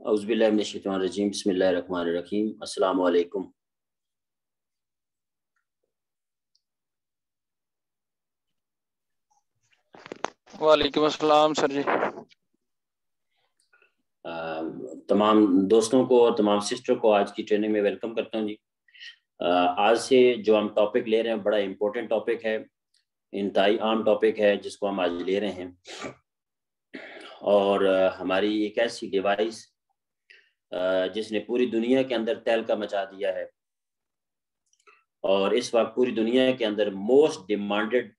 औज़ुबिल्लाहि मिनश्शैतानिर्रजीम बिस्मिल्लाहिर्रहमानिर्रहीम अस्सलामु अलैकुम। वालेकुम अस्सलाम सर जी। तमाम दोस्तों को और तमाम सिस्टर को आज की ट्रेनिंग में वेलकम करता हूँ जी। आज से जो हम टॉपिक ले रहे हैं बड़ा इम्पोर्टेंट टॉपिक है, इंतहाई आम टॉपिक है जिसको हम आज ले रहे हैं। और हमारी एक ऐसी डिवाइस जिसने पूरी दुनिया के अंदर तहलका मचा दिया है और इस वक्त पूरी दुनिया के अंदर मोस्ट डिमांडेड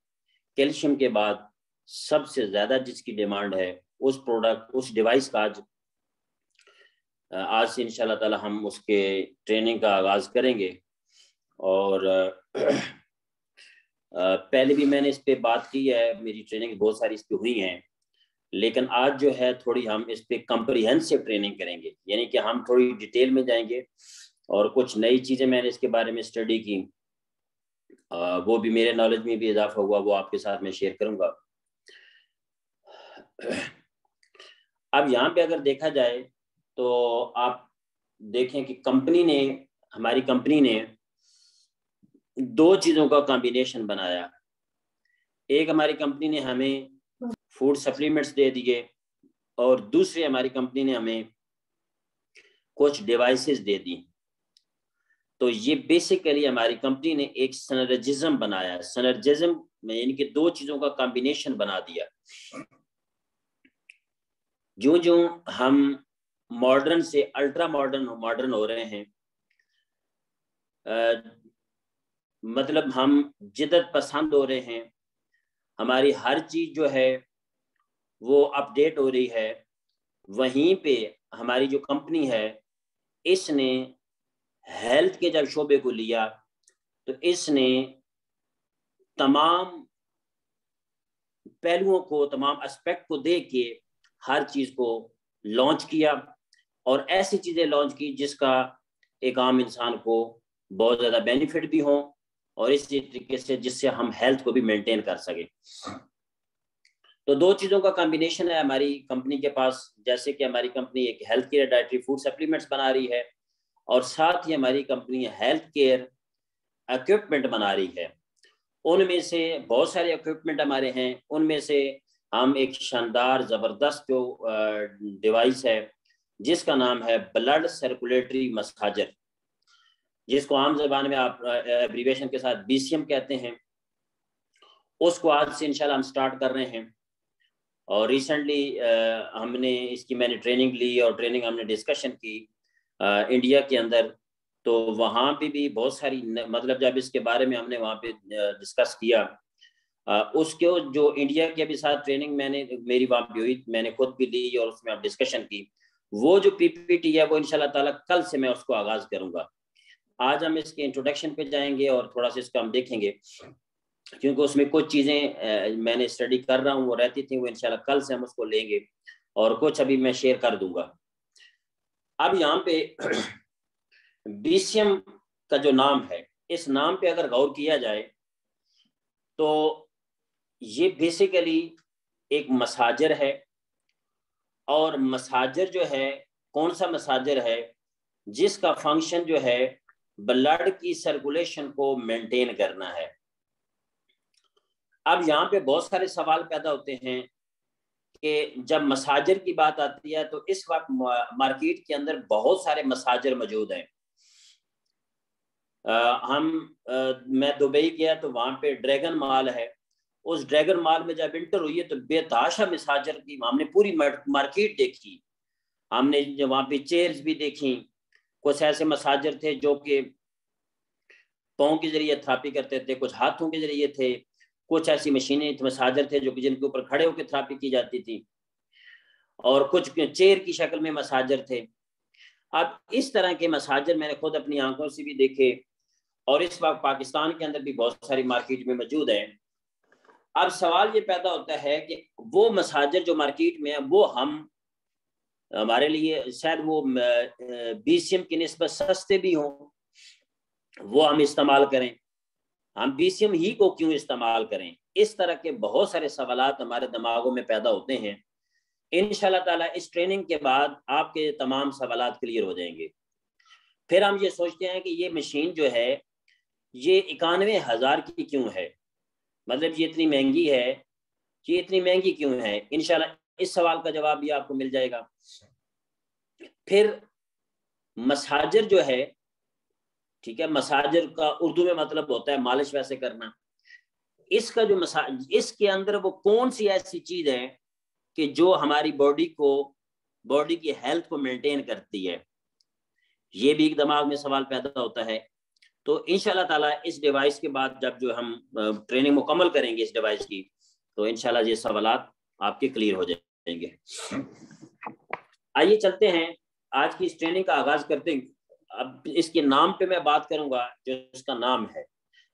कैल्शियम के बाद सबसे ज़्यादा जिसकी डिमांड है उस प्रोडक्ट उस डिवाइस का आज से इंशाल्लाह ताला हम उसके ट्रेनिंग का आगाज़ करेंगे। और पहले भी मैंने इस पे बात की है, मेरी ट्रेनिंग बहुत सारी इस पे हुई हैं, लेकिन आज जो है थोड़ी हम इस पे कम्प्रिहेंसिव ट्रेनिंग करेंगे, यानी कि हम थोड़ी डिटेल में जाएंगे और कुछ नई चीज़ें मैंने इसके बारे में स्टडी की, वो भी मेरे नॉलेज में भी इजाफा हुआ, वो आपके साथ मैं शेयर करूँगा। अब यहाँ पे अगर देखा जाए तो आप देखें कि हमारी कंपनी ने दो चीज़ों का कॉम्बिनेशन बनाया। एक हमारी कंपनी ने हमें फूड सप्लीमेंट्स दे दिए और दूसरी हमारी कंपनी ने हमें कुछ डिवाइसेस दे दी। तो ये बेसिकली हमारी कंपनी ने एक सिनर्जिज्म बनाया। सिनर्जिज्म में यानी कि दो चीज़ों का कॉम्बिनेशन बना दिया। जो जो हम मॉडर्न से अल्ट्रा मॉडर्न हो रहे हैं, मतलब हम जिद्दत पसंद हो रहे हैं, हमारी हर चीज़ जो है वो अपडेट हो रही है, वहीं पे हमारी जो कंपनी है इसने हेल्थ के जब शोबे को लिया तो इसने तमाम पहलुओं को, तमाम एस्पेक्ट को देख के हर चीज़ को लॉन्च किया और ऐसी चीज़ें लॉन्च की जिसका एक आम इंसान को बहुत ज़्यादा बेनिफिट भी हो और इसी तरीके से जिससे हम हेल्थ को भी मेंटेन कर सकें। तो दो चीज़ों का कॉम्बिनेशन है हमारी कंपनी के पास। जैसे कि हमारी कंपनी एक health care dietary food supplements बना रही है और साथ ही हमारी कंपनी हेल्थ केयर इक्विपमेंट बना रही है। उनमें से बहुत सारे इक्विपमेंट हमारे हैं, उनमें से हम एक शानदार ज़बरदस्त जो डिवाइस है जिसका नाम है ब्लड सर्कुलेटरी मसाजर, जिसको आम ज़बान में आप एब्रीवेशन के साथ BCM कहते हैं, उसको आज से इंशाल्लाह हम स्टार्ट कर रहे हैं। और रिसेंटली मैंने ट्रेनिंग ली और ट्रेनिंग हमने डिस्कशन की इंडिया के अंदर। तो वहाँ पे भी बहुत सारी मतलब जब इसके बारे में हमने वहाँ पे डिस्कस किया, उसके जो इंडिया के भी साथ ट्रेनिंग मेरी वहाँ पे हुई, मैंने खुद भी ली और उसमें आप डिस्कशन की। वो जो PPT है वो इंशाल्लाह ताला कल से मैं उसको आगाज़ करूँगा। आज हम इसके इंट्रोडक्शन पे जाएंगे और थोड़ा सा इसका हम देखेंगे, क्योंकि उसमें कुछ चीज़ें मैंने स्टडी कर रहा हूँ, वो रहती थी, वो इंशाल्लाह कल से हम उसको लेंगे और कुछ अभी मैं शेयर कर दूंगा। अब यहाँ पे BCM का जो नाम है, इस नाम पे अगर गौर किया जाए तो ये बेसिकली एक मसाजर है। और मसाजर जो है, कौन सा मसाजर है? जिसका फंक्शन जो है ब्लड की सर्कुलेशन को मेंटेन करना है। अब यहाँ पे बहुत सारे सवाल पैदा होते हैं कि जब मसाजर की बात आती है तो इस वक्त मार्केट के अंदर बहुत सारे मसाजर मौजूद हैं। मैं दुबई गया तो वहाँ पे ड्रैगन मॉल है। उस ड्रैगन मॉल में जब इंटर हुई है तो बेतहाशा मसाजर की हमने पूरी मार्केट देखी। हमने जो वहाँ पे चेयर्स भी देखी, कुछ ऐसे मसाजर थे जो कि पाँव के जरिए थेरापी करते थे, कुछ हाथों के जरिए थे, कुछ ऐसी मशीनें मसाजर थे जो कि जिनके ऊपर खड़े होकर थेरापी की जाती थी, और कुछ चेयर की शक्ल में मसाजर थे। अब इस तरह के मसाजर मैंने खुद अपनी आंखों से भी देखे और इस वक्त पाकिस्तान के अंदर भी बहुत सारी मार्केट में मौजूद है। अब सवाल ये पैदा होता है कि वो मसाजर जो मार्केट में है वो हमारे लिए शायद वो BCM की निस्बत सस्ते भी हों, वो हम इस्तेमाल करें, हम BCM ही को क्यों इस्तेमाल करें? इस तरह के बहुत सारे सवालात हमारे दिमागों में पैदा होते हैं इंशाल्लाह ताला इस ट्रेनिंग के बाद आपके तमाम सवालात क्लियर हो जाएंगे। फिर हम ये सोचते हैं कि ये मशीन जो है ये 91,000 की क्यों है, मतलब ये इतनी महंगी है, ये इतनी महंगी क्यों है। इंशाल्लाह इस सवाल का जवाब भी आपको मिल जाएगा। फिर मसाजर जो है, ठीक है, मसाजर का उर्दू में मतलब होता है मालिश वैसे करना। इसका जो मसाज, इसके अंदर वो कौन सी ऐसी चीज है कि जो हमारी बॉडी की हेल्थ को मेंटेन करती है, ये भी एक दिमाग में सवाल पैदा होता है। तो इंशाल्लाह ताला इस डिवाइस के बाद जब जो हम ट्रेनिंग मुकम्मल करेंगे इस डिवाइस की, तो इंशाल्लाह ये सवालात आपके क्लियर हो जाएंगे। आइए चलते हैं, आज की इस ट्रेनिंग का आगाज करते हैं। अब इसके नाम पे मैं बात करूंगा। जो इसका नाम है,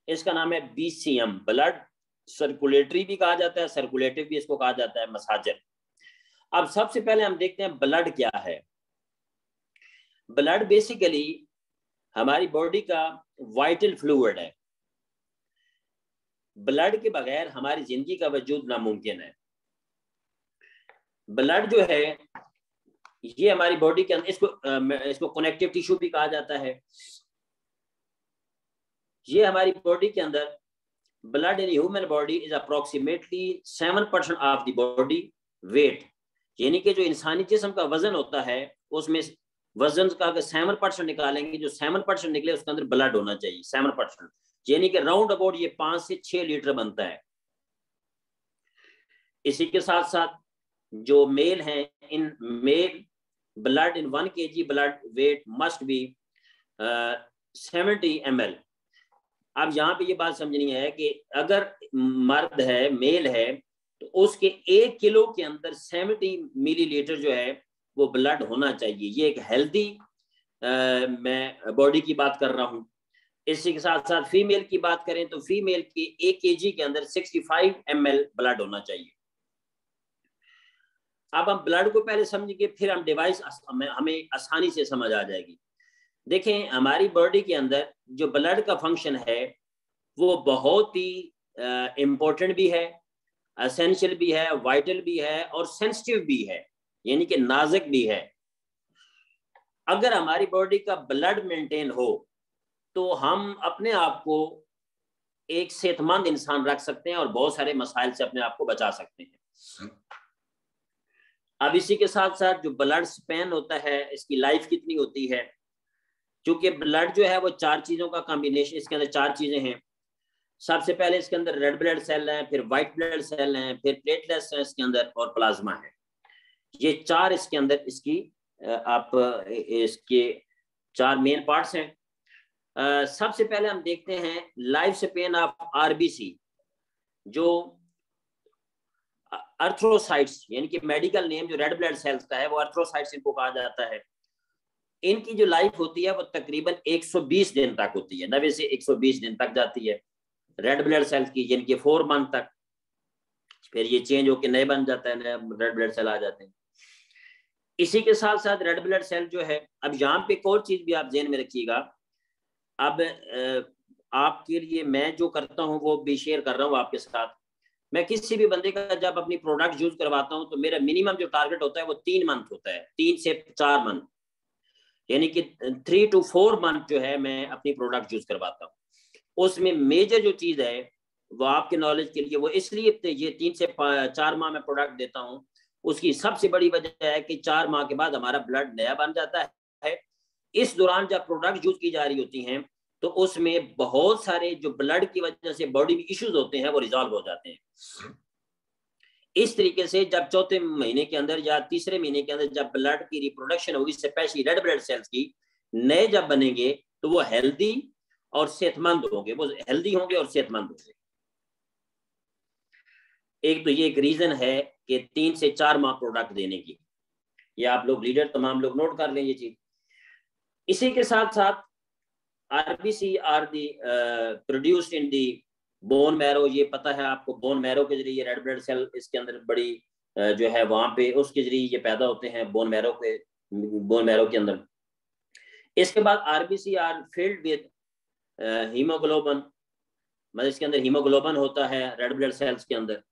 इसका नाम है BCM, ब्लड सर्कुलेटरी भी कहा जाता है, सर्कुलेटिव भी इसको कहा जाता है, मसाजर। अब सबसे पहले हम देखते हैं ब्लड क्या है। ब्लड बेसिकली हमारी बॉडी का वाइटल फ्लूइड है। ब्लड के बगैर हमारी जिंदगी का वजूद नामुमकिन है। ब्लड जो है ये हमारी बॉडी के अंदर, इसको कनेक्टिव टिश्यू भी कहा जाता है। ये हमारी बॉडी के अंदर blood in human body is approximately 7% of the body weight, यानी कि जो इंसानी जिस्म का वजन होता है उसमें वजन का अगर 7% निकालेंगे, जो 7% निकले उसके अंदर ब्लड होना चाहिए 7%, यानी कि राउंड अबाउट ये 5 से 6 लीटर बनता है। इसी के साथ साथ जो मेल हैं, इन male blood in 1 kg blood weight must be 70 ml। अब यहाँ पे ये बात समझनी है कि अगर मर्द है, मेल है, तो उसके 1 किलो के अंदर 70 मिलीलीटर जो है वो ब्लड होना चाहिए। ये एक हेल्दी मैं बॉडी की बात कर रहा हूँ। इसी के साथ साथ फीमेल की बात करें तो फीमेल के 1 kg के अंदर 65 ml ब्लड होना चाहिए। अब हम ब्लड को पहले समझेंगे, फिर हम डिवाइस हमें आसानी से समझ आ जाएगी। देखें, हमारी बॉडी के अंदर जो ब्लड का फंक्शन है वो बहुत ही इम्पोर्टेंट भी है, एसेंशियल भी है, वाइटल भी है और सेंसिटिव भी है, यानी कि नाजुक भी है। अगर हमारी बॉडी का ब्लड मेंटेन हो तो हम अपने आप को एक सेहतमंद इंसान रख सकते हैं और बहुत सारे मसाइल से अपने आप को बचा सकते हैं। अब इसी के साथ साथ जो ब्लड स्पैन होता है, इसकी लाइफ कितनी होती है, क्योंकि ब्लड जो है वो 4 चीजों का कॉम्बिनेशन, इसके अंदर 4 चीजें हैं। सबसे पहले इसके अंदर रेड ब्लड सेल है, फिर व्हाइट ब्लड सेल है, फिर प्लेटलेट्स है इसके अंदर और प्लाज्मा है। ये 4 इसके अंदर इसकी आप इसके 4 मेन पार्ट्स हैं। सबसे पहले हम देखते हैं लाइफ स्पैन ऑफ आरबीसी, जो अर्थ्रोसाइट्स, यानी कि मेडिकल नेम जो रेड ब्लड सेल्स का है वो अर्थ्रोसाइट्स इनको कहा जाता है। इनकी जो लाइफ होती है वो तकरीबन 120 दिन तक होती है, 90 से 120 दिन तक जाती है रेड ब्लड सेल्स की, यानी कि 4 मंथ तक। फिर ये चेंज होकर नए बन जाता है, नए रेड ब्लड सेल आ जाते हैं। इसी के साथ साथ रेड ब्लड सेल जो है, अब यहाँ पे एक और चीज भी आप ध्यान में रखिएगा। अब आपके लिए मैं जो करता हूँ वो भी शेयर कर रहा हूँ आपके साथ। मैं किसी भी बंदे का जब अपनी प्रोडक्ट यूज करवाता हूँ तो मेरा मिनिमम जो टारगेट होता है वो 3 मंथ होता है, 3 से 4 मंथ, यानी कि 3 to 4 मंथ जो है मैं अपनी प्रोडक्ट यूज करवाता हूँ। उसमें मेजर जो चीज है वो आपके नॉलेज के लिए, वो इसलिए ये 3 से 4 माह में प्रोडक्ट देता हूँ, उसकी सबसे बड़ी वजह है कि 4 माह के बाद हमारा ब्लड नया बन जाता है। इस दौरान जब प्रोडक्ट यूज की जा रही होती हैं तो उसमें बहुत सारे जो ब्लड की वजह से बॉडी में इश्यूज होते हैं वो रिजॉल्व हो जाते हैं। इस तरीके से जब 4थे महीने के अंदर या 3रे महीने के अंदर जब ब्लड की रिप्रोडक्शन होगी, स्पेशली रेड ब्लड सेल्स की नए जब बनेंगे तो वो हेल्दी और सेहतमंद होंगे, वो हेल्दी होंगे और सेहतमंद होंगे। एक तो ये एक रीजन है कि 3 से 4 माह प्रोडक्ट देने की, ये आप लोग लीडर तमाम लोग नोट कर लें ये चीज। इसी के साथ साथ RBC are the produced in the bone marrow, ये पता है आपको, बोन मैरो के जरिए रेड ब्लड सेल इसके अंदर बड़ी जो है वहां पे उसके जरिए ये पैदा होते हैं बोन मैरो के अंदर। इसके बाद RBC are filled with haemoglobin, मतलब इसके अंदर हीमोग्लोबिन होता है रेड ब्लड सेल्स के अंदर।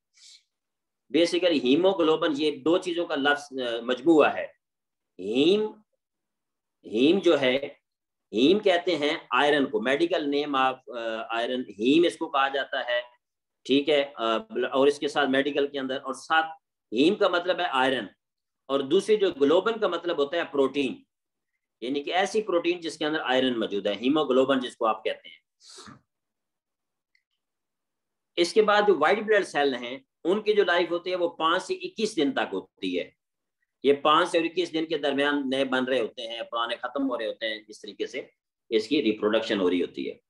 बेसिकली हीमोग्लोबिन ये दो चीजों का लफ्ज मजमूआ है। हीम जो है, हीम कहते हैं आयरन को, medical name of iron haem इसको कहा जाता है, ठीक है। और इसके साथ मेडिकल के अंदर, और साथ हीम का मतलब है आयरन, और दूसरी जो ग्लोबिन का मतलब होता है प्रोटीन, यानी कि ऐसी प्रोटीन जिसके अंदर आयरन मौजूद है, हीमोग्लोबिन जिसको आप कहते हैं। इसके बाद जो व्हाइट ब्लड सेल हैं उनकी जो लाइफ होती है वो 5 से 21 दिन तक होती है। ये 5 से 21 दिन के दरमियान नए बन रहे होते हैं, पुराने खत्म हो रहे होते हैं, इस तरीके से इसकी रिप्रोडक्शन हो रही होती है।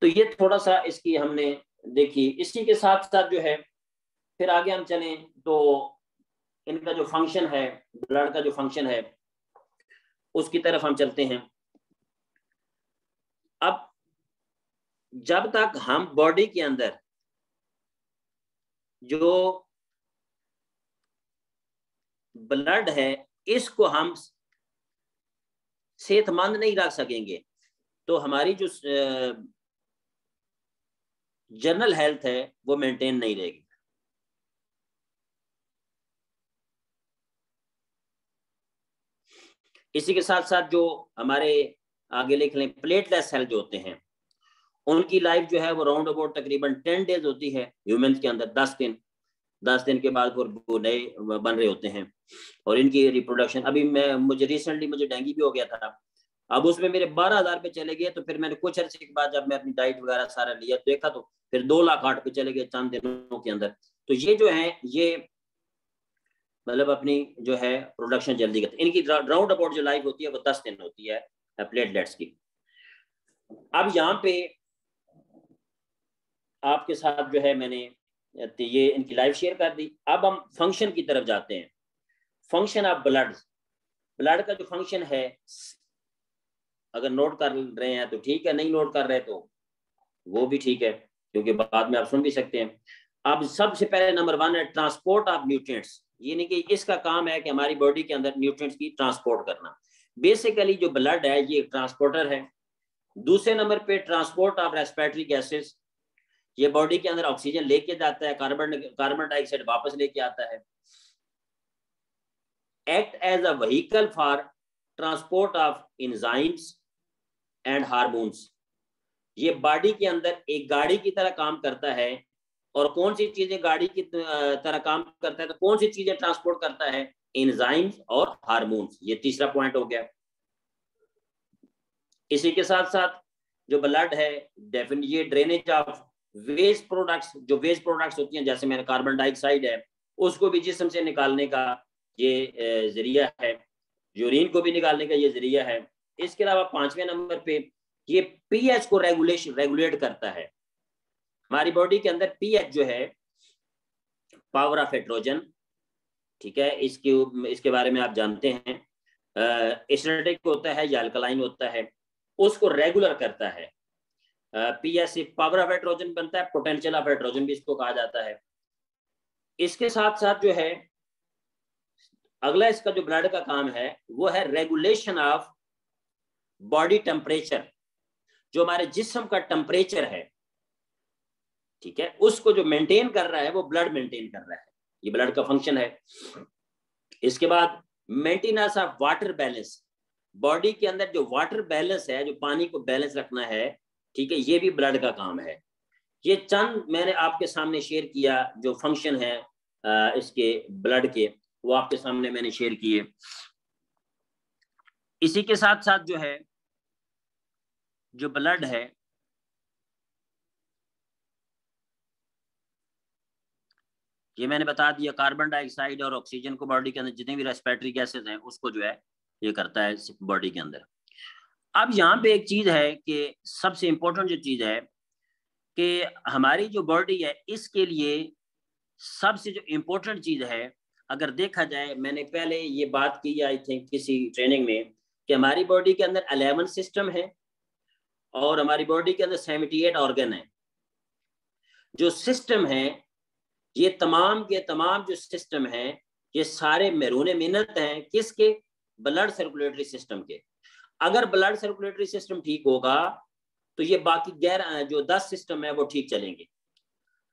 तो ये थोड़ा सा इसकी हमने देखी। इसी के साथ साथ जो है फिर आगे हम चलें तो इनका जो फंक्शन है, ब्लड का जो फंक्शन है उसकी तरफ हम चलते हैं। अब जब तक हम बॉडी के अंदर जो ब्लड है इसको हम सेहतमंद नहीं रख सकेंगे तो हमारी जो जनरल हेल्थ है वो मेंटेन नहीं रहेगी। इसी के साथ साथ जो हमारे आगे लिख लें प्लेटलेस सेल जो होते हैं उनकी लाइफ जो है वो राउंड अबाउट तकरीबन 10 डेज होती है ह्यूमंस के अंदर। 10 दिन के बाद वो नए बन रहे होते हैं और इनकी रिप्रोडक्शन। अभी मुझे रिसेंटली डेंगू भी हो गया था, अब उसमें मेरे 12,000 पे चले गए। तो फिर मैंने कुछ अर्से के बाद जब मैं अपनी डाइट वगैरह सारा लिया तो देखा तो फिर 2 लाख 8 पे चले गए चंद दिनों के अंदर। तो ये जो है ये मतलब अपनी जो है प्रोडक्शन जल्दी करते हैं। इनकी राउंड अबाउट जो लाइफ होती है वो 10 दिन होती है प्लेटलेट्स की। अब यहाँ पे आपके साथ जो है मैंने ये इनकी लाइफ शेयर कर दी। अब हम फंक्शन की तरफ जाते हैं। फंक्शन ऑफ ब्लड, ब्लड का जो फंक्शन है अगर नोट कर रहे हैं तो ठीक है, नहीं नोट कर रहे तो वो भी ठीक है क्योंकि बाद में आप सुन भी सकते हैं। अब सबसे पहले नंबर 1 है ट्रांसपोर्ट ऑफ न्यूट्रिएंट्स, यानी कि इसका काम है कि हमारी बॉडी के अंदर न्यूट्रिएंट्स की ट्रांसपोर्ट करना। बेसिकली जो ब्लड है ये ट्रांसपोर्टर है। दूसरे नंबर पे ट्रांसपोर्ट ऑफ रेस्पिरेटरी गैसेस, ये बॉडी के अंदर ऑक्सीजन लेके जाता है, कार्बन डाइऑक्साइड वापस लेके आता है। Act as a vehicle for transport of enzymes and hormones, ये बॉडी के अंदर एक गाड़ी की तरह काम करता है। और कौन सी चीजें गाड़ी की तरह काम करता है, तो कौन सी चीजें ट्रांसपोर्ट करता है, एंजाइम्स और हार्मोन्स। ये तीसरा पॉइंट हो गया। इसी के साथ साथ जो ब्लड है डेफिनेटली ये ड्रेनेज ऑफ वेस्ट प्रोडक्ट्स, जो वेस्ट प्रोडक्ट्स होती हैं जैसे मैंने कार्बन डाइऑक्साइड है उसको भी जिस्म से निकालने का ये जरिया है, यूरिन को भी निकालने का ये जरिया है। इसके अलावा 5वें नंबर पे ये पीएच को रेगुलेट करता है। हमारी बॉडी के अंदर पीएच जो है पावर ऑफ हाइड्रोजन, ठीक है, इसके बारे में आप जानते हैं। एसिडिक होता है या अल्कलाइन होता है, उसको रेगुलर करता है। पीएच पावर ऑफ हाइड्रोजन बनता है, पोटेंशियल ऑफ हाइड्रोजन भी इसको कहा जाता है। इसके साथ साथ जो है अगला इसका जो ब्लड का काम है वो है रेगुलेशन ऑफ बॉडी टेम्परेचर, जो हमारे जिस्म का टेम्परेचर है, ठीक है, उसको जो मेंटेन कर रहा है वो ब्लड मेंटेन कर रहा है। ये ब्लड का फंक्शन है। इसके बाद maintenance of water balance, body के अंदर जो वाटर बैलेंस है, जो पानी को बैलेंस रखना है, ठीक है, ये भी ब्लड का काम है। ये चंद मैंने आपके सामने शेयर किया जो फंक्शन है इसके ब्लड के, वो आपके सामने मैंने शेयर किए। इसी के साथ साथ जो है जो ब्लड है ये मैंने बता दिया, कार्बन डाइऑक्साइड और ऑक्सीजन को बॉडी के अंदर जितनी भी रेस्पिरेटरी गैसेज हैं उसको जो है ये करता है बॉडी के अंदर। अब यहाँ पे एक चीज है कि सबसे इंपॉर्टेंट जो चीज है कि हमारी जो बॉडी है इसके लिए सबसे जो इम्पोर्टेंट चीज है, अगर देखा जाए, मैंने पहले ये बात की आई थिंक किसी ट्रेनिंग में कि हमारी बॉडी के अंदर 11 सिस्टम है और हमारी बॉडी के अंदर 78 ऑर्गन है। जो सिस्टम है ये तमाम के तमाम जो सिस्टम है ये सारे मैरून मिन्नत हैं किसके, ब्लड सर्कुलेटरी सिस्टम के। अगर ब्लड सर्कुलेटरी सिस्टम ठीक होगा तो ये बाकी जो 10 सिस्टम है वो ठीक चलेंगे।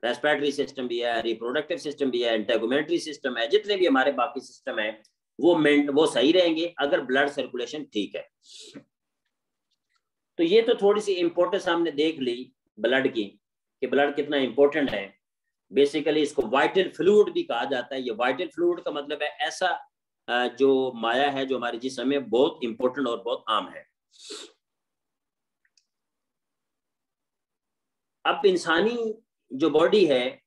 रेस्पिरेटरी सिस्टम भी है, रिप्रोडक्टिव सिस्टम भी है, इंटेगुमेंट्री सिस्टम है, जितने भी हमारे बाकी सिस्टम है वो सही रहेंगे अगर ब्लड सर्कुलेशन ठीक है। तो ये तो थोड़ी सी इंपॉर्टेंस हमने देख ली ब्लड की, कि ब्लड कितना इंपॉर्टेंट है। बेसिकली इसको वाइटल फ्लूइड भी कहा जाता है। ये वाइटल फ्लूइड का मतलब है ऐसा जो माया है जो हमारे जिस्म में बहुत इंपॉर्टेंट और बहुत आम है। अब इंसानी जो बॉडी है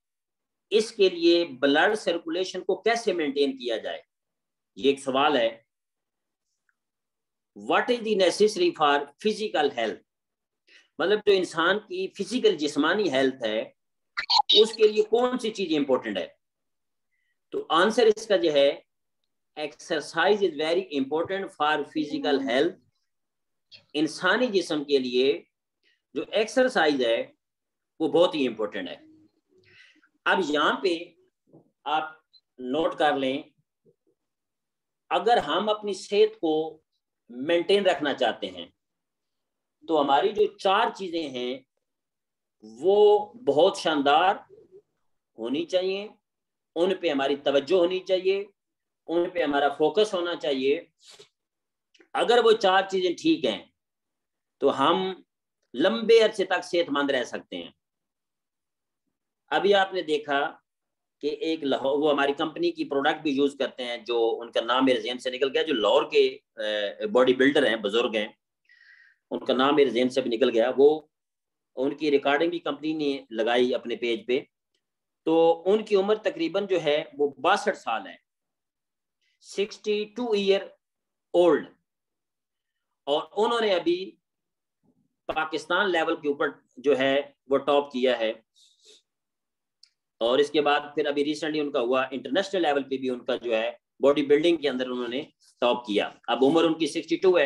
इसके लिए ब्लड सर्कुलेशन को कैसे मेंटेन किया जाए, ये एक सवाल है। What is the necessary for physical health, मतलब जो इंसान की फिजिकल जिस्मानी हेल्थ है उसके लिए कौन सी चीज इंपॉर्टेंट है। तो आंसर इसका जो है, exercise is very important for physical health. इंसानी जिस्म के लिए जो एक्सरसाइज है वो बहुत ही इंपॉर्टेंट है। अब यहां पे आप नोट कर लें, अगर हम अपनी सेहत को मेंटेन रखना चाहते हैं तो हमारी जो 4 चीजें हैं वो बहुत शानदार होनी चाहिए, उन पे हमारी तवज्जो होनी चाहिए, उन पे हमारा फोकस होना चाहिए। अगर वो 4 चीजें ठीक हैं तो हम लंबे अरसे तक सेहतमंद रह सकते हैं। अभी आपने देखा कि एक लाहौर, वो हमारी कंपनी की प्रोडक्ट भी यूज करते हैं, जो उनका नाम मेरे ज़हन से निकल गया, जो लाहौर के बॉडी बिल्डर हैं, बुजुर्ग हैं, उनका नाम मेरे ज़हन से भी निकल गया। वो उनकी रिकॉर्डिंग भी कंपनी ने लगाई अपने पेज पे। तो उनकी उम्र तकरीबन जो है वो 62 साल है, 62 ईयर ओल्ड। और उन्होंने अभी पाकिस्तान लेवल के ऊपर जो है वो टॉप किया है। और इसके बाद फिर अभी रिसेंटली उनका हुआ इंटरनेशनल लेवल पे भी उनका जो है बॉडी बिल्डिंग के अंदर उन्होंने टॉप किया। अब उम्र उनकी 62 है।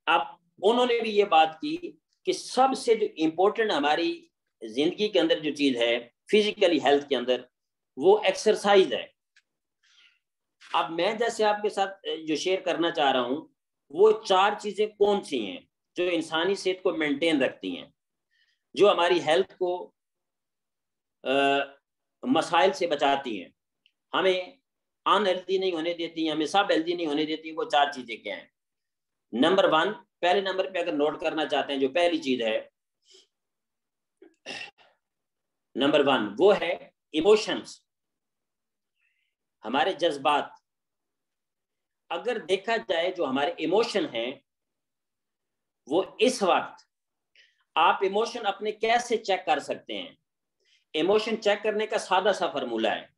अब उन्होंने भी ये बात की कि सबसे जो इम्पोर्टेंट हमारी जिंदगी के अंदर जो चीज है फिजिकली हेल्थ के अंदर, वो एक्सरसाइज है। अब मैं जैसे आपके साथ जो शेयर करना चाह रहा हूं, वो 4 चीजें कौन सी हैं जो इंसानी सेहत को मेंटेन रखती हैं, जो हमारी हेल्थ को मसाइल से बचाती हैं, हमें अनहेल्दी नहीं होने देती, हमें सब हेल्दी नहीं होने देती। वो 4 चीजें क्या हैं? नंबर 1, पहले नंबर पे अगर नोट करना चाहते हैं, जो पहली चीज है नंबर 1, वो है इमोशंस, हमारे जज्बात। अगर देखा जाए जो हमारे इमोशन हैं वो इस वक्त, आप इमोशन अपने कैसे चेक कर सकते हैं? इमोशन चेक करने का सादा सा फॉर्मूला है।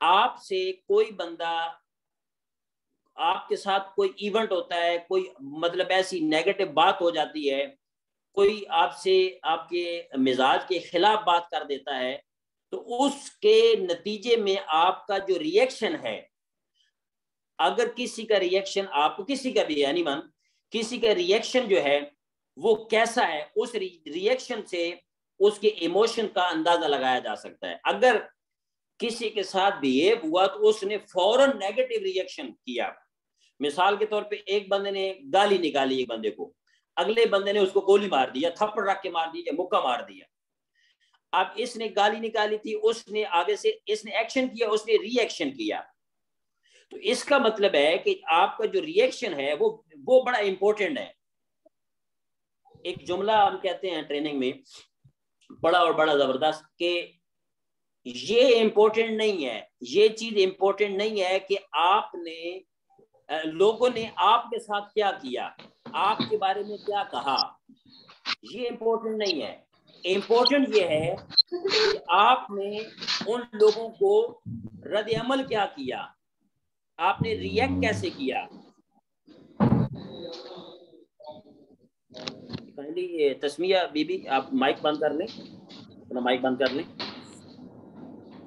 आपसे कोई बंदा, आपके साथ कोई इवेंट होता है, कोई मतलब ऐसी नेगेटिव बात हो जाती है, कोई आपसे आपके मिजाज के खिलाफ बात कर देता है, तो उसके नतीजे में आपका जो रिएक्शन है, अगर किसी का रिएक्शन, आपको किसी का भी एनीवन, किसी का रिएक्शन जो है वो कैसा है, उस रिएक्शन से उसके इमोशन का अंदाजा लगाया जा सकता है। अगर किसी के साथ बिहेव हुआ तो उसने फौरन नेगेटिव रिएक्शन किया, मिसाल के तौर पे एक बंदे ने गाली निकाली एक बंदे को, अगले बंदे ने उसको गोली मार दी या थप्पड़ रख के मार दी या मुक्का मार दिया। अब इसने गाली निकाली थी, उसने आगे से इसने एक्शन किया, उसने रिएक्शन किया। तो इसका मतलब है कि आपका जो रिएक्शन है वो बड़ा इंपॉर्टेंट है। एक जुमला हम कहते हैं ट्रेनिंग में, बड़ा और बड़ा जबरदस्त, कि ये इंपॉर्टेंट नहीं है, ये चीज इंपॉर्टेंट नहीं है कि आपने लोगों ने आपके साथ क्या किया, आपके बारे में क्या कहा, ये इंपॉर्टेंट नहीं है। इंपॉर्टेंट ये है कि आपने उन लोगों को रद्द अमल क्या किया, आपने रिएक्ट कैसे किया। काइंडली तस्मिया बीबी, आप माइक बंद कर लें, अपना माइक बंद कर लें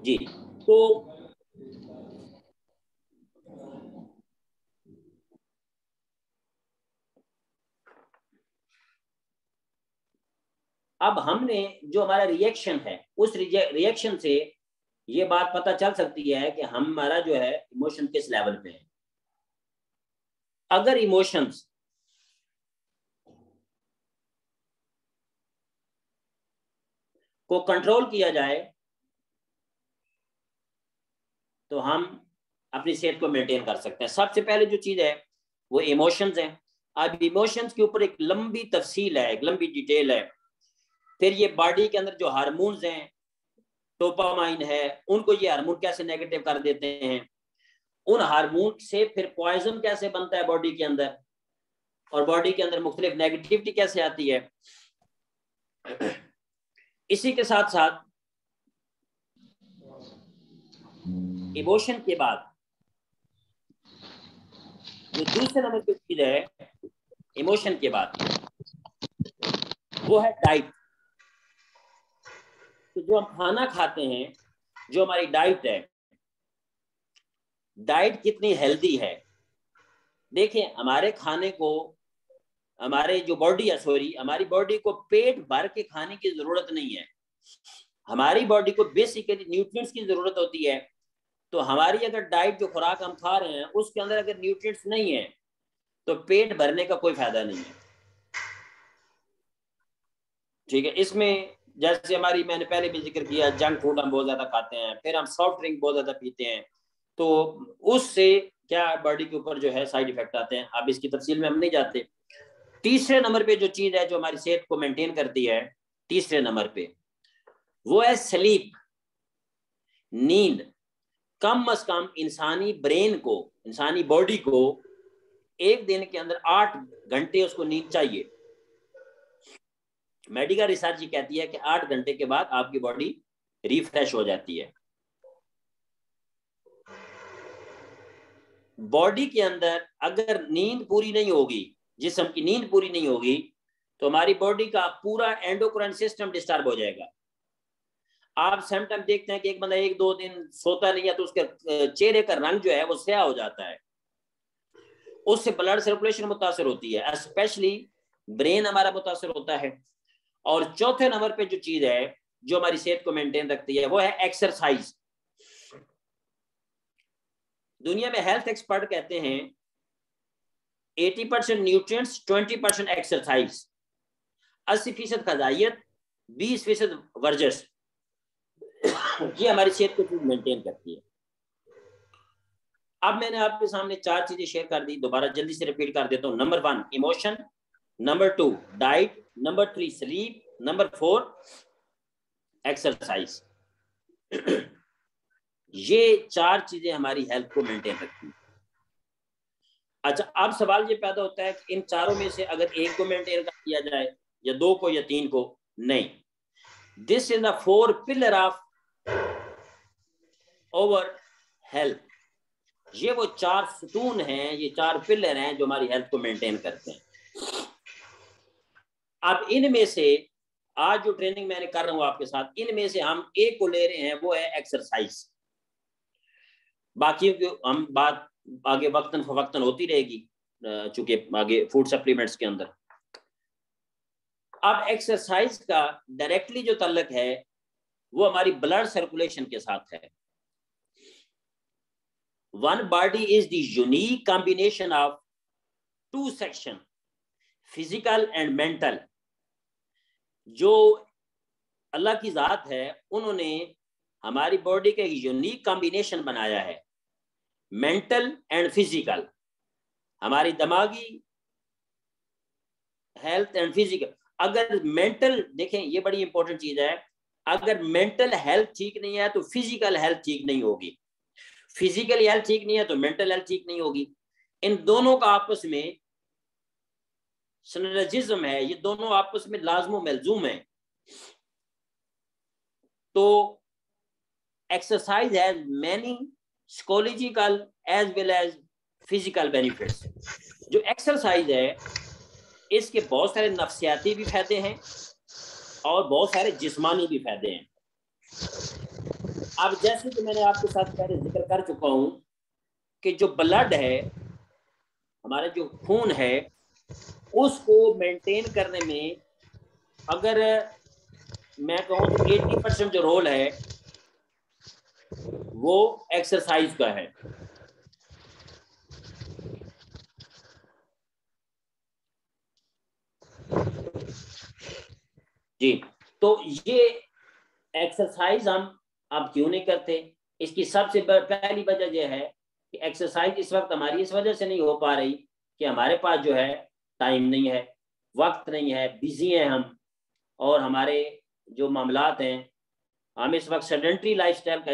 जी। तो अब हमने जो हमारा रिएक्शन है, उस रिएक्शन से ये बात पता चल सकती है कि हमारा जो है इमोशन किस लेवल पे है। अगर इमोशंस को कंट्रोल किया जाए तो हम अपनी सेहत को मेंटेन कर सकते हैं। सबसे पहले जो चीज है वो इमोशंस हैं। अब इमोशंस के ऊपर एक लंबी तफसील है, एक लंबी डिटेल है। फिर ये बॉडी के अंदर जो हार्मोन्स हैं, डोपामाइन है, उनको ये हार्मोन कैसे नेगेटिव कर देते हैं, उन हार्मोन से फिर पॉइजन कैसे बनता है बॉडी के अंदर, और बॉडी के अंदर मुख्तलिफ नेगेटिविटी कैसे आती है। इसी के साथ साथ इमोशन के बाद जो दूसरे नंबर की चीज है इमोशन के बाद, वो है डाइट। तो जो हम खाना खाते हैं, जो हमारी डाइट है, डाइट कितनी हेल्दी है। देखिए हमारे खाने को, हमारे जो बॉडी है, सॉरी, हमारी बॉडी को पेट भर के खाने की जरूरत नहीं है। हमारी बॉडी को बेसिकली न्यूट्रिएंट्स की जरूरत होती है। तो हमारी अगर डाइट, जो खुराक हम खा रहे हैं, उसके अंदर अगर न्यूट्रिएंट्स नहीं है तो पेट भरने का कोई फायदा नहीं है। ठीक है। इसमें जैसे हमारी, मैंने पहले भी जिक्र किया, जंक फूड हम बहुत ज्यादा खाते हैं, फिर हम सॉफ्ट ड्रिंक बहुत ज्यादा पीते हैं, तो उससे क्या बॉडी के ऊपर जो है साइड इफेक्ट आते हैं। अब इसकी तफसील में हम नहीं जाते। तीसरे नंबर पे जो चीज है जो हमारी सेहत को मेंटेन करती है, तीसरे नंबर पे, वो है स्लीप, नींद। कम अज कम इंसानी ब्रेन को, इंसानी बॉडी को एक दिन के अंदर 8 घंटे उसको नींद चाहिए। मेडिकल रिसर्च ये कहती है कि 8 घंटे के बाद आपकी बॉडी रिफ्रेश हो जाती है। बॉडी के अंदर अगर नींद पूरी नहीं होगी, जिस्म की नींद पूरी नहीं होगी, तो हमारी बॉडी का पूरा एंडोक्राइन सिस्टम डिस्टर्ब हो जाएगा। आप समटाइम देखते हैं कि एक बंदा 1-2 दिन सोता नहीं है तो उसके चेहरे का रंग जो है वो स्याह हो जाता है। उससे ब्लड सर्कुलेशन मुतासर होती है, स्पेशली ब्रेन हमारा मुतासर होता है। और चौथे नंबर पे जो चीज है जो हमारी सेहत को मेंटेन रखती है, वो है एक्सरसाइज। दुनिया में हेल्थ एक्सपर्ट कहते हैं 80% न्यूट्रिएंट्स, 20% एक्सरसाइज, 80% ग़िज़ाइयत, 20% वर्जिश, ये हमारी सेहत को मेंटेन करती है। अब मैंने आपके सामने 4 चीजें शेयर कर दी, दोबारा जल्दी से रिपीट कर देता हूँ। Number 1 emotion, number 2 diet, number 3 sleep, number 4 exercise. ये 4 चीजें हमारी हेल्थ को मेंटेन रखती है। अच्छा, अब सवाल ये पैदा होता है कि इन चारों में से अगर एक को मेंटेन कर दिया जाए, या 2 को, या 3 को, नहीं। This is the 4 pillar of over health. ये वो 4 सुतून हैं, ये 4 पिलर हैं जो हमारी हेल्थ को मेंटेन करते हैं। अब इनमें से आज जो ट्रेनिंग मैंने कर रहा हूं आपके साथ, इनमें से हम एक को ले रहे हैं, वो है एक्सरसाइज। बाकी हम बात आगे वक्तन फवक्तन होती रहेगी, चूंकि आगे फूड सप्लीमेंट्स के अंदर। अब एक्सरसाइज का डायरेक्टली जो तल्लक है वो हमारी ब्लड सर्कुलेशन के साथ है। One body is the unique combination of 2 sections, physical and mental। जो अल्लाह की जात है, उन्होंने हमारी बॉडी का एक यूनिक कॉम्बिनेशन बनाया है, मेंटल एंड फिजिकल। हमारी दिमागी हेल्थ एंड फिजिकल। अगर मेंटल, देखें ये बड़ी इंपॉर्टेंट चीज है, अगर मेंटल हेल्थ ठीक नहीं है तो फिजिकल हेल्थ ठीक नहीं होगी, फिजिकल हेल्थ ठीक नहीं है तो मेंटल हेल्थ ठीक नहीं होगी। इन दोनों का आपस में सिनर्जिज्म है, ये दोनों आपस में लाजमो मलजूम है। तो exercise has many psychological as well as physical benefits. जो एक्सरसाइज है इसके बहुत सारे नफ्सियाती भी फायदे हैं और बहुत सारे जिस्मानी भी फायदे हैं। अब जैसे कि मैंने आपके साथ पहले जिक्र कर चुका हूं कि जो ब्लड है, हमारा जो खून है, उसको मेंटेन करने में अगर मैं कहूं तो 80% जो रोल है वो एक्सरसाइज का है। जी, तो ये एक्सरसाइज हम अब क्यों नहीं करते? इसकी सबसे पहली वजह यह है कि एक्सरसाइज इस वक्त हमारी इस वजह से नहीं हो पा रही कि हमारे पास जो है टाइम नहीं है, वक्त नहीं है, बिजी हैं हम, और हमारे जो मामलात हैं, हम इस वक्त सेडेंट्री लाइफस्टाइल का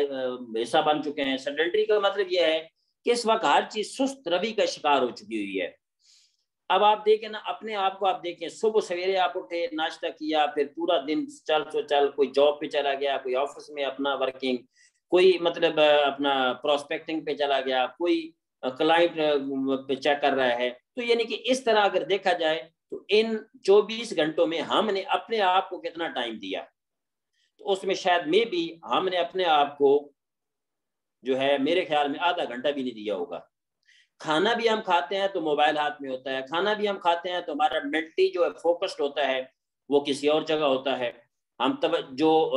हिस्सा बन चुके हैं। सेडेंट्री का मतलब यह है कि इस वक्त हर चीज सुस्त रवि का शिकार हो चुकी हुई है। अब आप देखें ना, अपने आप को आप देखें, सुबह सवेरे आप उठे, नाश्ता किया, फिर पूरा दिन चल तो चल, कोई जॉब पे चला गया, कोई ऑफिस में अपना वर्किंग, कोई मतलब अपना प्रोस्पेक्टिंग पे चला गया, कोई क्लाइंट पे चेक कर रहा है। तो यानी कि इस तरह अगर देखा जाए तो इन 24 घंटों में हमने अपने आप को कितना टाइम दिया, तो उसमें शायद में भी हमने अपने आप को जो है मेरे ख्याल में आधा घंटा भी नहीं दिया होगा। खाना भी हम खाते हैं तो मोबाइल हाथ में होता है, खाना भी हम खाते हैं तो हमारा मेंटली जो है फोकस्ड होता है वो किसी और जगह होता है। हम तवज्जो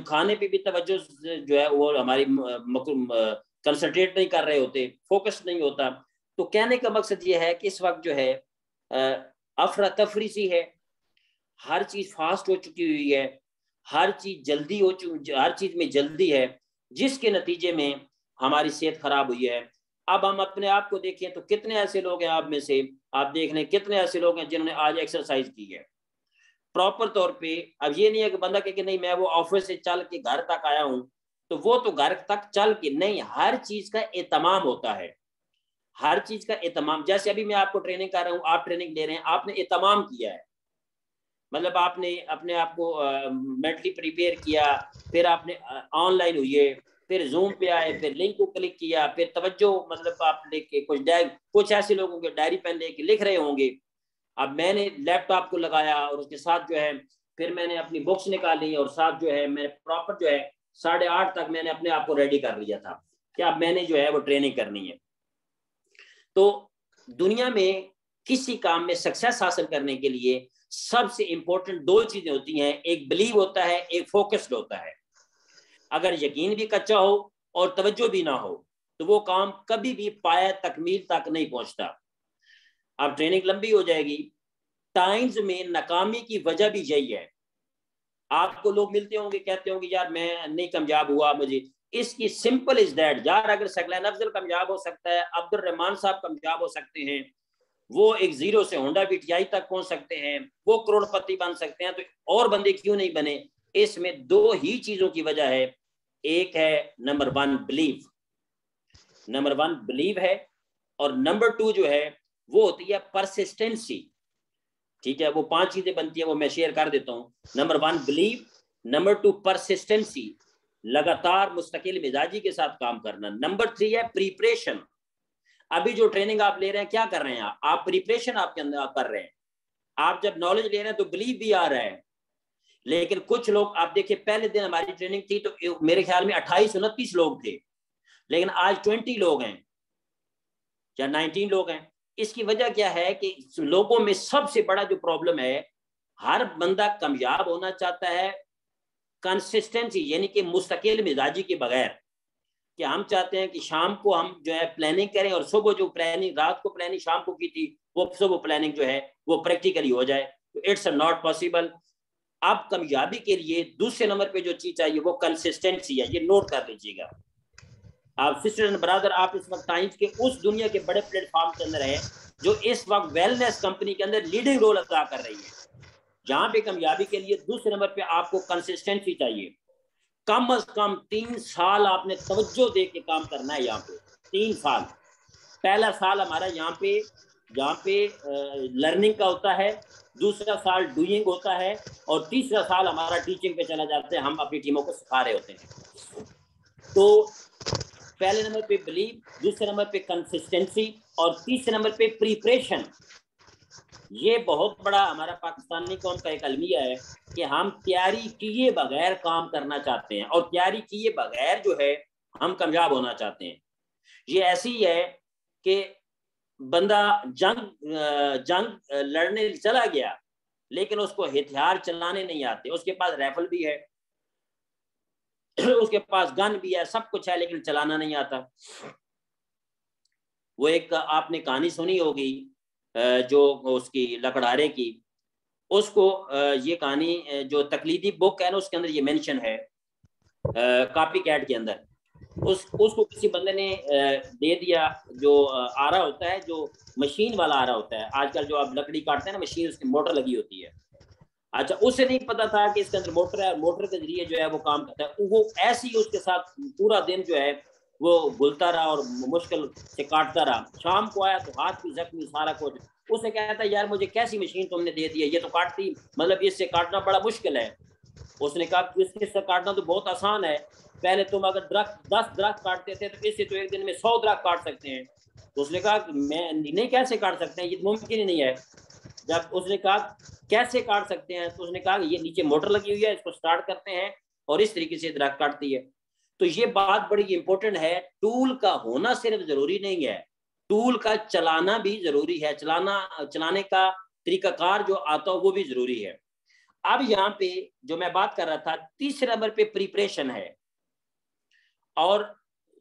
खाने पे भी तवज्जो जो है वो हमारी कंसंट्रेट नहीं कर रहे होते, फोकस नहीं होता। तो कहने का मकसद ये है कि इस वक्त जो है अफरा तफरी सी है, हर चीज फास्ट हो चुकी हुई है, हर चीज जल्दी हो चुकी, हर चीज में जल्दी है, जिसके नतीजे में हमारी सेहत खराब हुई है। अब हम अपने आप को देखें तो कितने ऐसे लोग हैं, आप में से आप देख लें कितने ऐसे लोग हैं जिन्होंने आज एक्सरसाइज की है प्रॉपर तौर पे। अब ये नहीं है कि बंदा कहे कि नहीं मैं वो ऑफिस से चल के घर तक आया हूं, तो वो तो घर तक चल के नहीं, हर चीज का एहतमाम होता है, हर चीज का एहतमाम। जैसे अभी मैं आपको ट्रेनिंग कर रहा हूँ, आप ट्रेनिंग ले रहे हैं, आपने एहतमाम किया है, मतलब आपने अपने आप को मेंटली प्रिपेयर किया, फिर आपने ऑनलाइन हुए, फिर जूम पे आए, फिर लिंक को क्लिक किया, फिर तवज्जो मतलब आप लेके कुछ ऐसे लोगों के डायरी पेन लेके लिख रहे होंगे। अब मैंने लैपटॉप को लगाया और उसके साथ जो है फिर मैंने अपनी बुक्स निकाली और साथ जो है मैंने प्रॉपर जो है 8:30 तक मैंने अपने आप को रेडी कर लिया था कि अब मैंने जो है वो ट्रेनिंग करनी है। तो दुनिया में किसी काम में सक्सेस हासिल करने के लिए सबसे इंपॉर्टेंट दो चीजें होती हैं, एक बिलीव होता है, एक फोकस्ड होता है। अगर यकीन भी कच्चा हो और तवज्जो भी ना हो तो वो काम कभी भी पाया तकमील तक नहीं पहुंचता। अब ट्रेनिंग लंबी हो जाएगी, टाइम्स में नाकामी की वजह भी यही है। आपको लोग मिलते होंगे, कहते होंगे यार मैं नहीं कामयाब हुआ, मुझे इसकी सिंपल इज दैट यार, अगर सकलैन अफजल कामयाब हो सकता है, अब्दुल रहमान साहब कामयाब हो सकते हैं, वो एक जीरो से होंडा वीटीआई तक पहुंच सकते हैं, वो करोड़पति बन सकते हैं, तो और बंदे क्यों नहीं बने? इसमें दो ही चीजों की वजह है। एक है नंबर वन बिलीव है, और नंबर 2 जो है वो होती है परसिस्टेंसी। ठीक है, वो 5 चीजें बनती है, वो मैं शेयर कर देता हूँ। नंबर 1 बिलीव, नंबर 2 परसिस्टेंसी, लगातार मुस्तकिल मिजाजी के साथ काम करना, नंबर 3 है प्रिपरेशन। अभी जो ट्रेनिंग आप ले रहे हैं क्या कर रहे हैं आप प्रिपरेशन आपके अंदर आप कर रहे हैं। आप जब नॉलेज ले रहे हैं तो बिलीव भी आ रहा है। लेकिन कुछ लोग आप देखिए, पहले दिन हमारी ट्रेनिंग थी तो मेरे ख्याल में 28-29 लोग थे, लेकिन आज 20 लोग हैं या 19 लोग हैं। इसकी वजह क्या है कि लोगों में सबसे बड़ा जो प्रॉब्लम है, हर बंदा कामयाब होना चाहता है कंसिस्टेंसी यानी कि मुस्तकिल मिजाजी के बगैर, कि हम चाहते हैं कि शाम को हम जो है प्लानिंग करें और सुबह जो प्लानिंग रात को प्लानिंग शाम को की थी वो सुबह प्लानिंग जो है वो प्रैक्टिकली हो जाए, तो इट्स नॉट पॉसिबल। अब कामयाबी के लिए दूसरे नंबर पे जो चीज चाहिए वो कंसिस्टेंसी है, ये नोट कर लीजिएगा। आप सिस्टर एंड ब्रदर, आप इस वक्त टाइम्स के उस दुनिया के बड़े प्लेटफॉर्म के अंदर है जो इस वक्त वेलनेस कंपनी के अंदर लीडिंग रोल अदा कर रही है, जहां पे कामयाबी के लिए दूसरे नंबर पे आपको कंसिस्टेंसी चाहिए। कम अज कम 3 साल आपने तवज्जो दे के काम करना है यहाँ पे, 3 साल। पहला साल हमारा यहाँ पे लर्निंग का होता है, दूसरा साल डूइंग होता है, और तीसरा साल हमारा टीचिंग पे चला जाता है, हम अपनी टीमों को सिखा रहे होते हैं। तो पहले नंबर पे बिलीव, दूसरे नंबर पे कंसिस्टेंसी, और तीसरे नंबर पे प्रिपरेशन। ये बहुत बड़ा हमारा पाकिस्तानी कौम का एक अलमिया है कि हम तैयारी किए बगैर काम करना चाहते हैं, और तैयारी किए बगैर जो है हम कामयाब होना चाहते हैं। ये ऐसी है कि बंदा जंग लड़ने चला गया लेकिन उसको हथियार चलाने नहीं आते, उसके पास राइफल भी है उसके पास गन भी है, सब कुछ है, लेकिन चलाना नहीं आता। वो एक आपने कहानी सुनी होगी जो उसकी लकड़हारे की, उसको ये कहानी जो तकलीदी बुक है ना उसके अंदर ये मेंशन है, कॉपी कैट के अंदर उसको किसी बंदे ने दे दिया, जो आ रहा होता है, जो मशीन वाला आ रहा होता है आजकल, जो आप लकड़ी काटते हैं ना, मशीन उसकी मोटर लगी होती है। अच्छा, उसे नहीं पता था कि इसके अंदर मोटर है, मोटर के जरिए जो है वो काम करता है। वो ऐसे ही उसके साथ पूरा दिन जो है वो घुलता रहा और मुश्किल से काटता रहा। शाम को आया तो हाथ भी जख्मी, सारा कुछ। उसे कहता है यार मुझे कैसी मशीन तुमने दे दी है, ये तो काटती, मतलब इससे काटना बड़ा मुश्किल है। उसने कहा इससे काटना तो बहुत आसान है, पहले तुम अगर 10 दरख्त काटते थे तो इससे तो एक दिन में 100 दरख्त काट सकते हैं। तो उसने कहा मैं नहीं, कैसे काट सकते हैं, ये मुमकिन ही नहीं है। जब उसने कहा कैसे काट सकते हैं, तो उसने कहा ये नीचे मोटर लगी हुई है, इसको स्टार्ट करते हैं और इस तरीके से दरख्त काटती है। तो ये बात बड़ी इंपॉर्टेंट है, टूल का होना सिर्फ जरूरी नहीं है, टूल का चलाना भी जरूरी है, चलाने का तरीकाकार जो आता हो वो भी जरूरी है। अब यहाँ पे जो मैं बात कर रहा था, तीसरे नंबर पे प्रिपरेशन है, और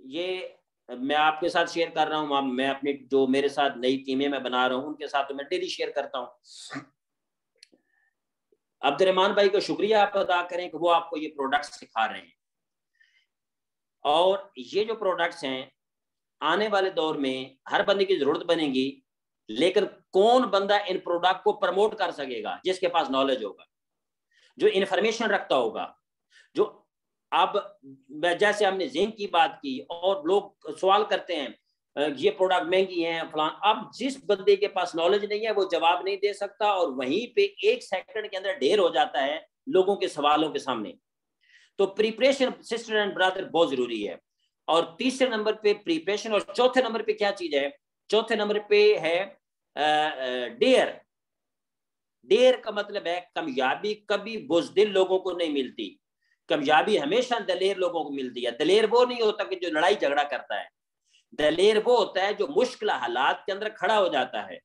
ये मैं आपके साथ शेयर कर रहा हूँ। मैं अपनी जो मेरे साथ नई टीमें मैं बना रहा हूँ उनके साथ तो मैं डेली शेयर करता हूँ। अब्दुर्रहमान भाई को शुक्रिया आप अदा करें कि वो आपको ये प्रोडक्ट्स सिखा रहे हैं, और ये जो प्रोडक्ट्स हैं आने वाले दौर में हर बंदे की जरूरत बनेगी, लेकिन कौन बंदा इन प्रोडक्ट को प्रमोट कर सकेगा? जिसके पास नॉलेज होगा, जो इंफॉर्मेशन रखता होगा। जो अब जैसे हमने जिंक की बात की और लोग सवाल करते हैं ये प्रोडक्ट महंगी है फलान, अब जिस बंदे के पास नॉलेज नहीं है वो जवाब नहीं दे सकता, और वहीं पे 1 सेकंड के अंदर ढेर हो जाता है लोगों के सवालों के सामने। तो प्रिपरेशन सिस्टर एंड ब्रदर बहुत जरूरी है। और तीसरे नंबर पे प्रिपरेशन, और चौथे नंबर पे क्या चीज है? चौथे नंबर पे है डेयर। डेयर का मतलब है कामयाबी कभी बुज़दिल लोगों को नहीं मिलती, कामयाबी हमेशा दलेर लोगों को मिलती है। दलेर वो नहीं होता कि जो लड़ाई झगड़ा करता है, दलेर वो होता है जो मुश्किल हालात के अंदर खड़ा हो जाता है।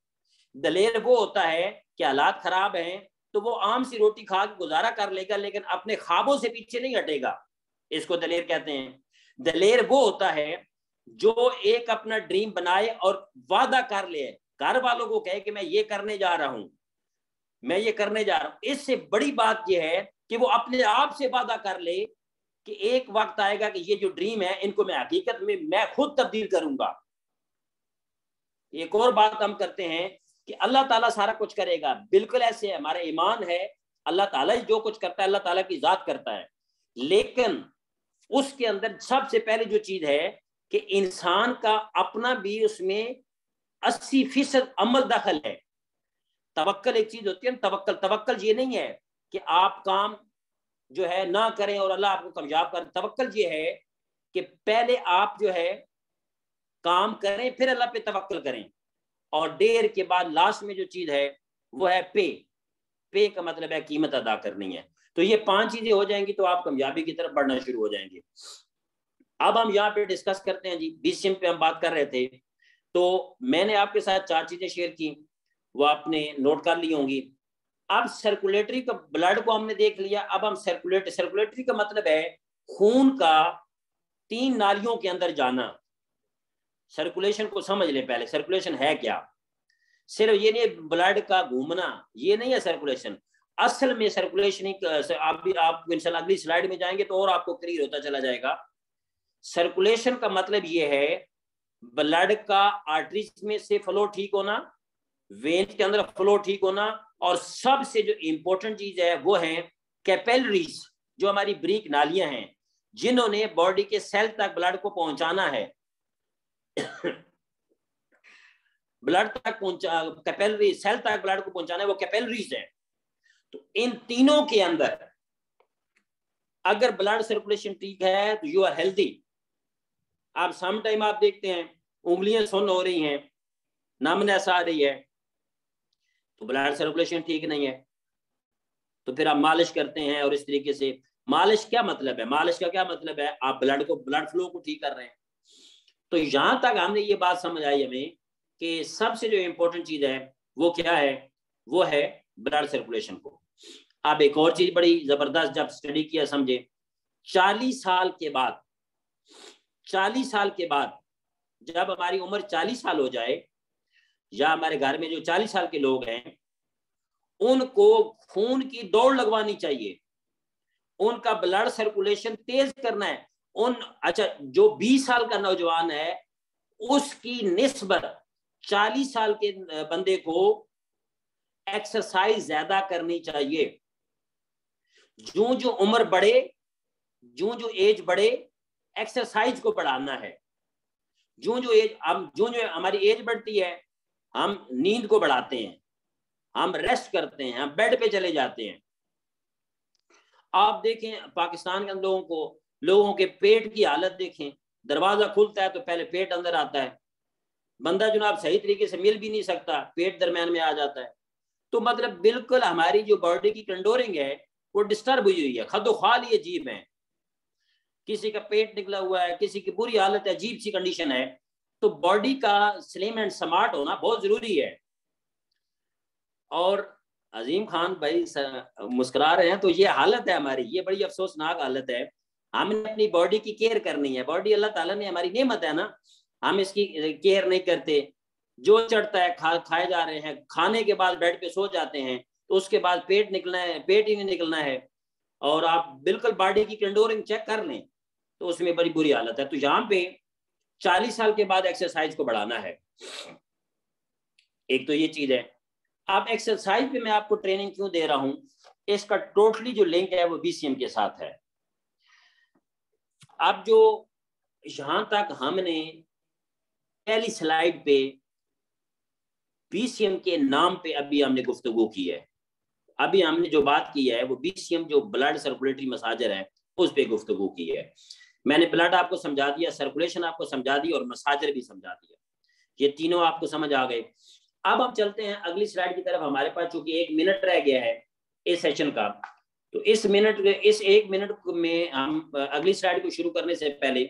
दलेर वो होता है कि हालात खराब हैं तो वो आम सी रोटी खा के गुजारा कर लेगा, लेकिन अपने ख्वाबों से पीछे नहीं हटेगा। इसको दलेर कहते हैं। दलेर वो होता है जो एक अपना ड्रीम बनाए और वादा कर ले, घर वालों को कहे कि मैं ये करने जा रहा हूं, मैं ये करने जा रहा हूं। इससे बड़ी बात यह है कि वो अपने आप से वादा कर ले कि एक वक्त आएगा कि ये जो ड्रीम है इनको मैं हकीकत में मैं खुद तब्दील करूंगा। एक और बात हम करते हैं कि अल्लाह ताला सारा कुछ करेगा, बिल्कुल ऐसे है, हमारा ईमान है अल्लाह ताला जो कुछ करता है अल्लाह ताला की जात करता है, लेकिन उसके अंदर सबसे पहले जो चीज है कि इंसान का अपना भी उसमें 80% अमल दखल है। तवक्कल एक चीज होती है, तवक्कल ये नहीं है कि आप काम जो है ना करें और अल्लाह आपको कामयाब कर। तवक्कल ये है कि पहले आप जो है काम करें फिर अल्लाह पे तवक्कल करें, और देर के बाद लास्ट में जो चीज है वो है पे। पे का मतलब है कीमत अदा करनी है। तो ये 5 चीजें हो जाएंगी तो आप कामयाबी की तरफ बढ़ना शुरू हो जाएंगे। अब हम यहाँ पे डिस्कस करते हैं जी, बीसीएम पे हम बात कर रहे थे, तो मैंने आपके साथ 4 चीजें शेयर की, वो आपने नोट कर ली होंगी। अब सर्कुलेटरी का ब्लड को हमने देख लिया, अब हम सर्कुलेटरी का मतलब है खून का 3 नालियों के अंदर जाना। सर्कुलेशन को समझ ले पहले, सर्कुलेशन है क्या? सिर्फ ये नहीं ब्लड का घूमना, ये नहीं है सर्कुलेशन। असल में सर्कुलेशन आप इंशाल्लाह अगली स्लाइड में जाएंगे तो और आपको क्लियर होता चला जाएगा। सर्कुलेशन का मतलब ये है ब्लड का आर्टरीज में से फ्लो ठीक होना, वेन्स के अंदर फ्लो ठीक होना, और सबसे जो इंपॉर्टेंट चीज है वो है कैपिलरीज, जो हमारी ब्रीक नालियां हैं जिन्होंने बॉडी के सेल तक ब्लड को पहुंचाना है। ब्लड तक पहुंचा, कैपिलरी सेल तक ब्लड को पहुंचाना है, वो कैपिलरीज है। तो इन तीनों के अंदर अगर ब्लड सर्कुलेशन ठीक है तो यू आर हेल्दी। आप सम टाइम आप देखते हैं उंगलियां सुन्न हो रही हैं, नमनेस आ रही है, तो ब्लड सर्कुलेशन ठीक नहीं है। तो फिर आप मालिश करते हैं, और इस तरीके से मालिश क्या मतलब है? मालिश का क्या मतलब है? आप ब्लड फ्लो को ठीक कर रहे हैं। तो यहां तक हमने ये बात समझ आई हमें कि सबसे जो इंपॉर्टेंट चीज है वो क्या है? वो है ब्लड सर्कुलेशन को। अब एक और चीज बड़ी जबरदस्त जब स्टडी किया समझे, 40 साल के बाद, 40 साल के बाद जब हमारी उम्र 40 साल हो जाए, या हमारे घर में जो 40 साल के लोग हैं उनको खून की दौड़ लगवानी चाहिए, उनका ब्लड सर्कुलेशन तेज करना है। अच्छा, जो 20 साल का नौजवान है उसकी निस्बत 40 साल के बंदे को एक्सरसाइज ज्यादा करनी चाहिए। जो जो उम्र बढ़े, जो जो एज बढ़े, एक्सरसाइज को बढ़ाना है। जो जो हमारी एज बढ़ती है, हम नींद को बढ़ाते हैं, हम रेस्ट करते हैं, हम बेड पे चले जाते हैं। आप देखें पाकिस्तान के लोगों के पेट की हालत देखें, दरवाजा खुलता है तो पहले पेट अंदर आता है, बंदा जनाब सही तरीके से मिल भी नहीं सकता, पेट दरम्यान में आ जाता है। तो मतलब बिल्कुल हमारी जो बॉडी की कंडोरिंग है वो डिस्टर्ब हुई हुई है, खदोखाल ही अजीब है। किसी का पेट निकला हुआ है, किसी की बुरी हालत है, अजीब सी कंडीशन है। तो बॉडी का स्लिम एंड स्मार्ट होना बहुत जरूरी है। और अजीम खान भाई मुस्कुरा रहे हैं, तो ये हालत है हमारी, ये बड़ी अफसोसनाक हालत है। हमने अपनी बॉडी की केयर करनी है, बॉडी अल्लाह ताला ने हमारी नेमत है ना, हम इसकी केयर नहीं करते। जो चढ़ता है खाए जा रहे हैं, खाने के बाद बेड पे सो जाते हैं, तो उसके बाद पेट निकलना है, पेट ही नहीं निकलना है। और आप बिल्कुल बॉडी की कंडोरिंग चेक कर लें तो उसमें बड़ी बुरी हालत है। तो यहाँ पे 40 साल के बाद एक्सरसाइज को बढ़ाना है, एक तो ये चीज है। अब एक्सरसाइज पे मैं आपको ट्रेनिंग क्यों दे रहा हूं, इसका टोटली जो लिंक है वो बीसीएम के साथ है। अब जो यहां तक हमने पहली स्लाइड पे बीसीएम के नाम पे अभी हमने गुफ्तगू की है, अभी हमने जो बात की है वो बीसीएम जो ब्लड सर्कुलेटरी मसाजर है उस पे गुफ्तगू की है। मैंने ब्लड आपको समझा दिया, सर्कुलेशन आपको समझा दी और मसाजर भी समझा दिया, ये तीनों आपको समझ आ गए। अब हम चलते हैं अगली स्लाइड की तरफ। हमारे पास चूंकि 1 मिनट रह गया है इस सेशन का, तो इस 1 मिनट में हम अगली स्लाइड को शुरू करने से पहले